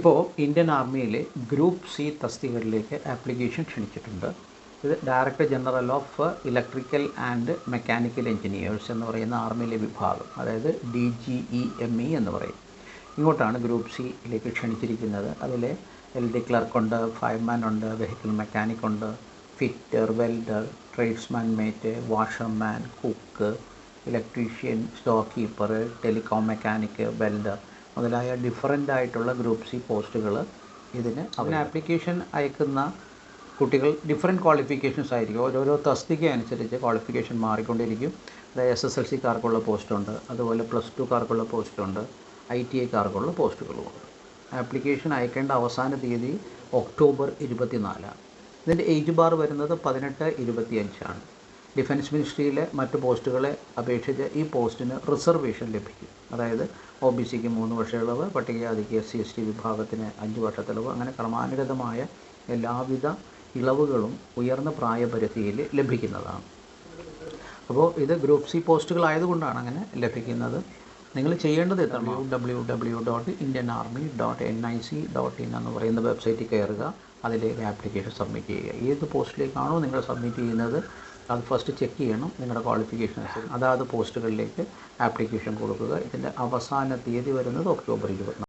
ഇപ്പോൾ Indian ആർമിയിലെ group C തസ്തികകളിലേക്ക് application ക്ഷണിച്ചിട്ടുണ്ട്. ഇത് director general of electrical and mechanical engineers എന്ന് പറയുന്ന ആർമിയിലെ വിഭാഗം, അതായത് DGEME എന്ന് പറയും. ഇങ്ങോട്ടാണ് ഗ്രൂപ്പ് സിയിലേക്ക് ക്ഷണിച്ചിരിക്കുന്നത്. അതിൽ LD ക്ലർക്കുണ്ട്, ഫയർമാൻ ഉണ്ട്, വെഹിക്കിൾ മെക്കാനിക് ഉണ്ട്, fitter, welder, tradesman mate, washerman, cook, electrician, store keeper, telecom mechanic, welder മുതലായ ഡിഫറൻ്റ് ആയിട്ടുള്ള ഗ്രൂപ്പ് സി പോസ്റ്റുകൾ ഇതിന് ആപ്ലിക്കേഷൻ അയക്കുന്ന കുട്ടികൾ ഡിഫറെൻറ്റ് ക്വാളിഫിക്കേഷൻസ് ആയിരിക്കും. ഓരോരോ തസ്തിക അനുസരിച്ച് ക്വാളിഫിക്കേഷൻ മാറിക്കൊണ്ടിരിക്കും. അതായത് SSLC-കാർക്കുള്ള പോസ്റ്റുണ്ട്, അതുപോലെ +2-കാർക്കുള്ള പോസ്റ്റുണ്ട്, ITI-കാർക്കുള്ള പോസ്റ്റുകളുമുണ്ട്. ആപ്ലിക്കേഷൻ അയക്കേണ്ട അവസാന തീയതി ഒക്ടോബർ 24. ഇതിൻ്റെ ഏജ് ബാർ വരുന്നത് 18-25 ആണ്. ഡിഫൻസ് മിനിസ്ട്രിയിലെ മറ്റ് പോസ്റ്റുകളെ അപേക്ഷിച്ച് ഈ പോസ്റ്റിന് റിസർവേഷൻ ലഭിക്കും. അതായത് OBC-ക്ക് 3 വർഷ ഇളവ്, പട്ടികജാതിക്ക് SC/ST വിഭാഗത്തിന് 5 വർഷത്തിളവ്, അങ്ങനെ ക്രമാനുഗതമായ എല്ലാവിധ ഇളവുകളും ഉയർന്ന പ്രായപരിധിയിൽ ലഭിക്കുന്നതാണ്. അപ്പോൾ ഇത് ഗ്രൂപ്പ് സി പോസ്റ്റുകളായതുകൊണ്ടാണ് അങ്ങനെ ലഭിക്കുന്നത്. നിങ്ങൾ ചെയ്യേണ്ടത് www.indianarmy.nic.in എന്ന് പറയുന്ന വെബ്സൈറ്റിൽ കയറുക, അതിലേക്ക് ആപ്ലിക്കേഷൻ സബ്മിറ്റ് ചെയ്യുക. ഏത് പോസ്റ്റിലേക്കാണോ നിങ്ങൾ സബ്മിറ്റ് ചെയ്യുന്നത് അത് ഫസ്റ്റ് ചെക്ക് ചെയ്യണം. നിങ്ങളുടെ ക്വാളിഫിക്കേഷൻ അനുസരിച്ച് അതാത് പോസ്റ്റുകളിലേക്ക് ആപ്ലിക്കേഷൻ കൊടുക്കുക. ഇതിൻ്റെ അവസാന തീയതി വരുന്നത് ഒക്ടോബർ 24.